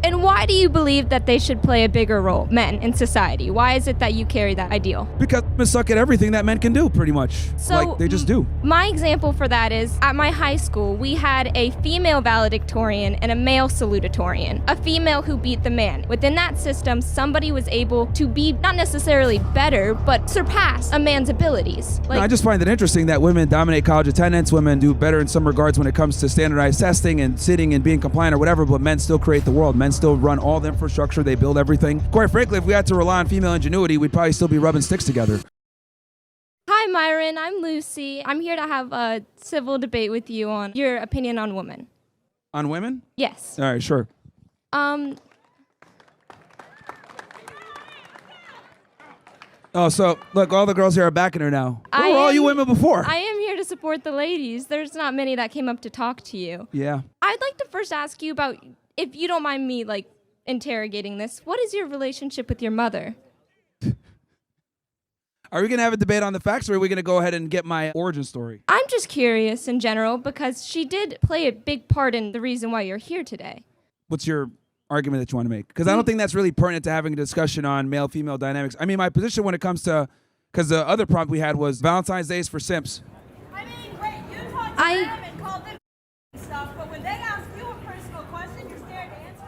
And why do you believe that they should play a bigger role, men, in society? Why is it that you carry that ideal? Because men suck at everything that men can do, pretty much. So, like, they just do. My example for that is, at my high school, we had a female valedictorian and a male salutatorian. A female who beat the man. Within that system, somebody was able to be not necessarily better, but surpass a man's abilities. No, I just find it interesting that women dominate college attendance, women do better in some regards when it comes to standardized testing and sitting and being compliant or whatever, but men still create the world. Men still run all the infrastructure, they build everything. Quite frankly, if we had to rely on female ingenuity, we'd probably still be rubbing sticks together. Hi Myron, I'm Lucy. I'm here to have a civil debate with you on your opinion on women. On women? Yes. All right, sure. Oh, so look, all the girls here are backing her now. Who were all you women before? I am here to support the ladies. There's not many that came up to talk to you. Yeah. I'd like to first ask you about, if you don't mind me interrogating this, what is your relationship with your mother? Are we going to have a debate on the facts, or are we going to go ahead and get my origin story? I'm just curious in general because she did play a big part in the reason why you're here today. What's your argument that you want to make? Because I don't think that's really pertinent to having a discussion on male-female dynamics. I mean, my position when it comes to, because the other prompt we had was Valentine's Day is for simps. I mean, wait, you talked to them and called them stuff, but when they ask you a personal question, you're scared to answer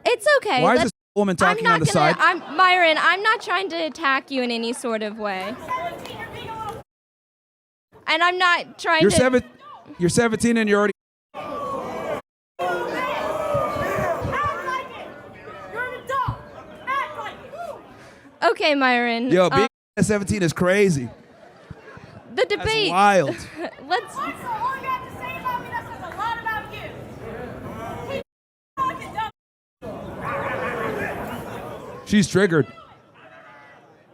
it? It's okay. Why is this woman talking on the side? Myron, I'm not trying to attack you in any sort of way. And I'm not trying to... You're 17 and you're already... Okay, Myron. Yo, being 17 is crazy. The debate. That's wild. Let's... All you have to say about me, that says a lot about you. She's triggered.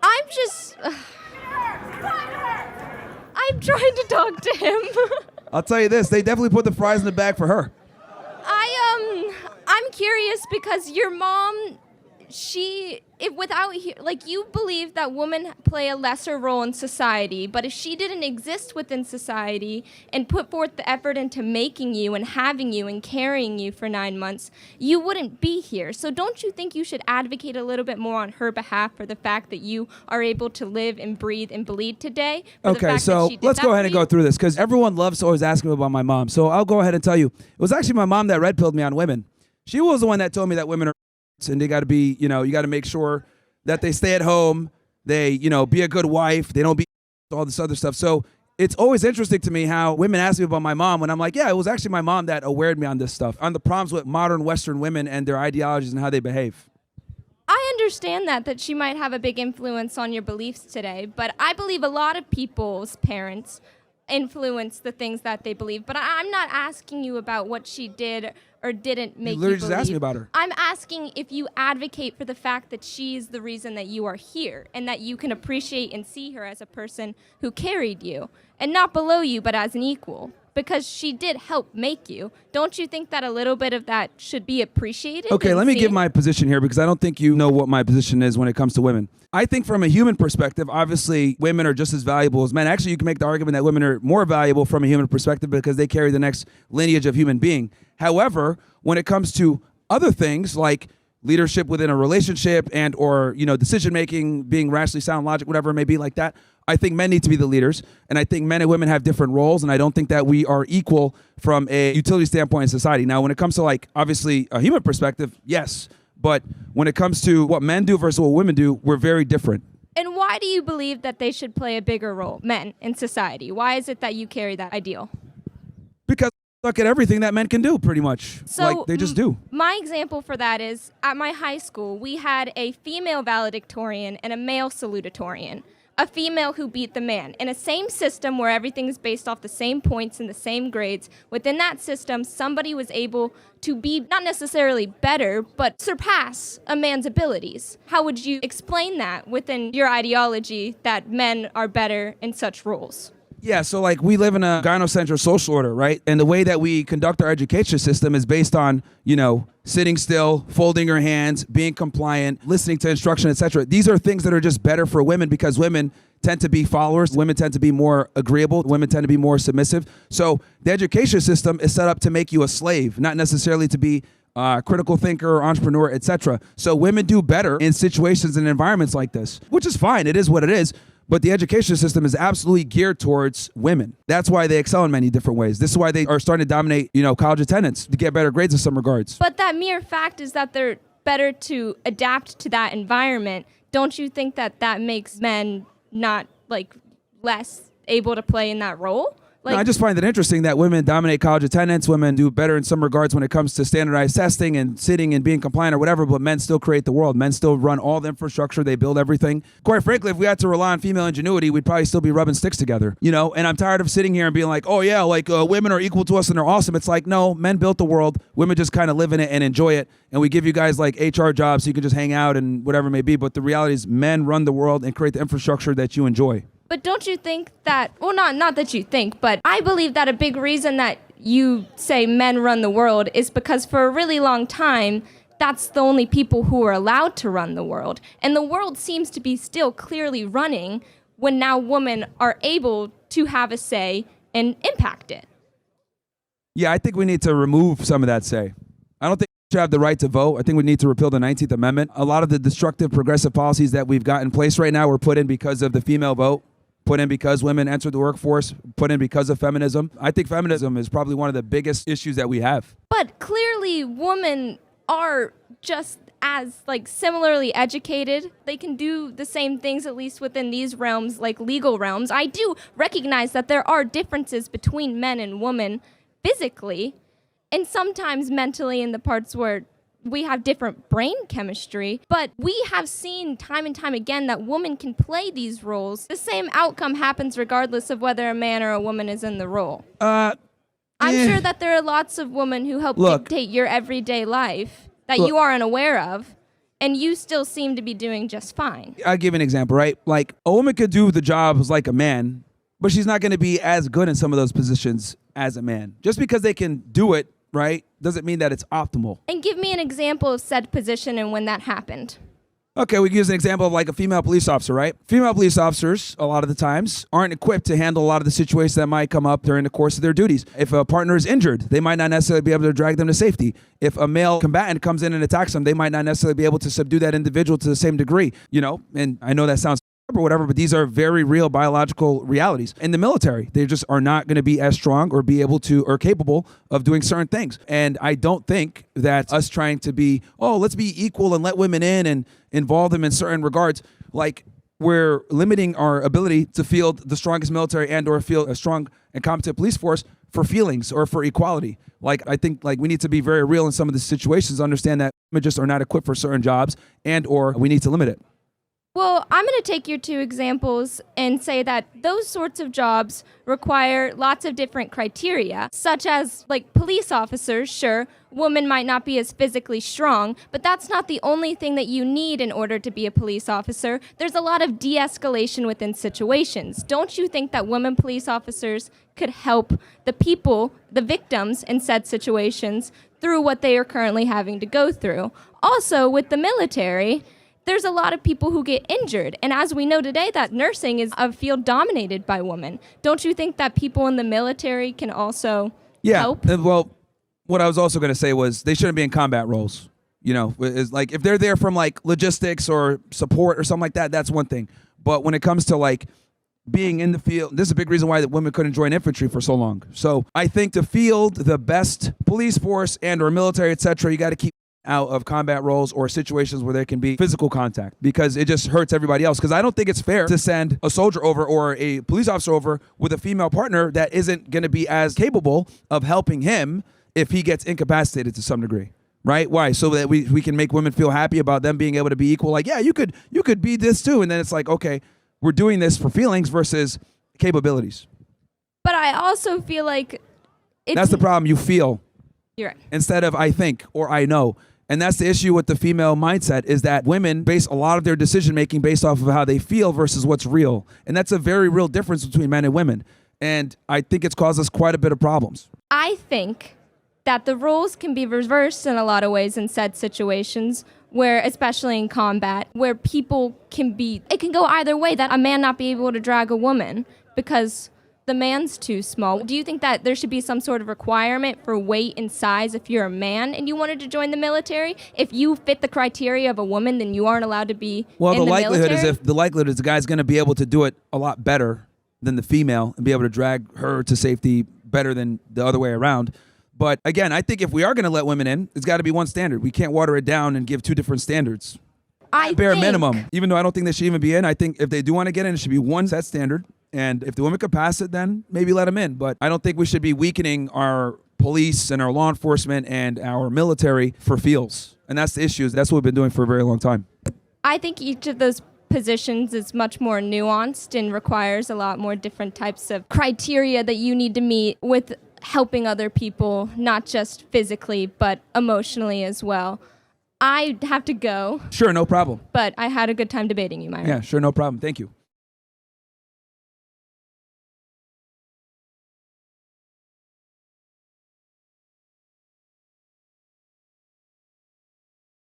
I'm just... I'm trying to talk to him. I'll tell you this, they definitely put the fries in the bag for her. I'm curious because your mom, you believe that women play a lesser role in society, but if she didn't exist within society and put forth the effort into making you and having you and carrying you for 9 months, you wouldn't be here. So don't you think you should advocate a little bit more on her behalf for the fact that you are able to live and breathe and bleed today? Okay, so let's go ahead and go through this because everyone loves to always ask me about my mom. So I'll go ahead and tell you, it was actually my mom that red pilled me on women. She was the one that told me that women are and they got to be, you got to make sure that they stay at home, they, be a good wife, they don't be all this other stuff. So it's always interesting to me how women ask me about my mom when I'm like, yeah, it was actually my mom that awared me on this stuff, on the problems with modern Western women and their ideologies and how they behave. I understand that she might have a big influence on your beliefs today, but I believe a lot of people's parents influence the things that they believe. But I'm not asking you about what she did or didn't make you believe. Just asked me about her. I'm asking if you advocate for the fact that she's the reason that you are here and that you can appreciate and see her as a person who carried you and not below you but as an equal. Because she did help make you. Don't you think that a little bit of that should be appreciated? Okay, let me give my position here because I don't think you know what my position is when it comes to women. I think from a human perspective, obviously, women are just as valuable as men. Actually, you can make the argument that women are more valuable from a human perspective because they carry the next lineage of human being. However, when it comes to other things like leadership within a relationship and or, decision making, being rationally sound, logic, whatever it may be like that, I think men need to be the leaders, and I think men and women have different roles, and I don't think that we are equal from a utility standpoint in society. Now, when it comes to obviously a human perspective, yes, but when it comes to what men do versus what women do, we're very different. And why do you believe that they should play a bigger role, men, in society? Why is it that you carry that ideal? Because suck at everything that men can do, pretty much. So they just do. My example for that is, at my high school, we had a female valedictorian and a male salutatorian. A female who beat the man. In a same system where everything's based off the same points and the same grades, within that system, somebody was able to be not necessarily better, but surpass a man's abilities. How would you explain that within your ideology that men are better in such roles? Yeah, so we live in a gynocentric social order, right? And the way that we conduct our education system is based on, sitting still, folding your hands, being compliant, listening to instruction, etc. These are things that are just better for women because women tend to be followers. Women tend to be more agreeable. Women tend to be more submissive. So the education system is set up to make you a slave, not necessarily to be critical thinker, entrepreneur, etc. So women do better in situations and environments like this, which is fine. It is what it is. But the education system is absolutely geared towards women. That's why they excel in many different ways. This is why they are starting to dominate, college attendance to get better grades in some regards. But that mere fact is that they're better to adapt to that environment. Don't you think that makes men not less able to play in that role? No, I just find it interesting that women dominate college attendance. Women do better in some regards when it comes to standardized testing and sitting and being compliant or whatever, but men still create the world. Men still run all the infrastructure. They build everything. Quite frankly, if we had to rely on female ingenuity, we'd probably still be rubbing sticks together, and I'm tired of sitting here and being like, oh yeah, women are equal to us and they're awesome. It's like, no, men built the world. Women just kind of live in it and enjoy it. And we give you guys HR jobs so you can just hang out and whatever it may be. But the reality is men run the world and create the infrastructure that you enjoy. But don't you think that, well, not that you think, but I believe that a big reason that you say men run the world is because for a really long time, that's the only people who are allowed to run the world. And the world seems to be still clearly running when now women are able to have a say and impact it. Yeah, I think we need to remove some of that say. I don't think we should have the right to vote. I think we need to repeal the 19th Amendment. A lot of the destructive progressive policies that we've got in place right now were put in because of the female vote. Put in because women entered the workforce, put in because of feminism. I think feminism is probably one of the biggest issues that we have. But clearly women are just as similarly educated. They can do the same things, at least within these realms, legal realms. I do recognize that there are differences between men and women physically and sometimes mentally in the parts where we have different brain chemistry, but we have seen time and time again that women can play these roles. The same outcome happens regardless of whether a man or a woman is in the role. I'm sure that there are lots of women who help dictate your everyday life that you are unaware of, and you still seem to be doing just fine. I'll give an example, right? A woman could do the jobs like a man, but she's not going to be as good in some of those positions as a man. Just because they can do it, right, doesn't mean that it's optimal. And give me an example of said position and when that happened. Okay, we can use an example of a female police officer, right? Female police officers, a lot of the times, aren't equipped to handle a lot of the situations that might come up during the course of their duties. If a partner is injured, they might not necessarily be able to drag them to safety. If a male combatant comes in and attacks them, they might not necessarily be able to subdue that individual to the same degree, and I know that sounds or whatever, but these are very real biological realities. In the military, they just are not going to be as strong or be able to or capable of doing certain things. And I don't think that us trying to be, let's be equal and let women in and involve them in certain regards, we're limiting our ability to field the strongest military and or field a strong and competent police force for feelings or for equality. I think we need to be very real in some of the situations, understand that women just are not equipped for certain jobs and or we need to limit it. Well, I'm going to take your two examples and say that those sorts of jobs require lots of different criteria, such as police officers. Sure, women might not be as physically strong, but that's not the only thing that you need in order to be a police officer. There's a lot of de-escalation within situations. Don't you think that women police officers could help the people, the victims in said situations, through what they are currently having to go through? Also, with the military, there's a lot of people who get injured. And as we know today, that nursing is a field dominated by women. Don't you think that people in the military can also help? Yeah, well, what I was also going to say was they shouldn't be in combat roles. If they're there from logistics or support or something like that, that's one thing. But when it comes to being in the field, this is a big reason why that women couldn't join infantry for so long. So I think to field the best police force and or military, etc., you got to keep out of combat roles or situations where there can be physical contact because it just hurts everybody else. Because I don't think it's fair to send a soldier over or a police officer over with a female partner that isn't going to be as capable of helping him if he gets incapacitated to some degree. Right? Why? So that we can make women feel happy about them being able to be equal. You could be this too. And then it's okay, we're doing this for feelings versus capabilities. But I also feel that's the problem. You feel. You're right. Instead of I think or I know. And that's the issue with the female mindset is that women base a lot of their decision making based off of how they feel versus what's real. And that's a very real difference between men and women. And I think it's caused us quite a bit of problems. I think that the roles can be reversed in a lot of ways in said situations where, especially in combat, where people it can go either way, that a man not be able to drag a woman because the man's too small. Do you think that there should be some sort of requirement for weight and size if you're a man and you wanted to join the military? If you fit the criteria of a woman, then you aren't allowed to be well, in the the likelihood military? is the likelihood is the guy's going to be able to do it a lot better than the female and be able to drag her to safety better than the other way around. But again, I think if we are going to let women in, it's got to be one standard. We can't water it down and give two different standards. Bare minimum. Even though I don't think they should even be in, I think if they do want to get in, it should be one set standard. And if the women could pass it, then maybe let them in. But I don't think we should be weakening our police and our law enforcement and our military for feels. And that's the issue. That's what we've been doing for a very long time. I think each of those positions is much more nuanced and requires a lot more different types of criteria that you need to meet with helping other people, not just physically, but emotionally as well. I have to go. Sure, no problem. But I had a good time debating you, Myron. Yeah, sure, no problem. Thank you.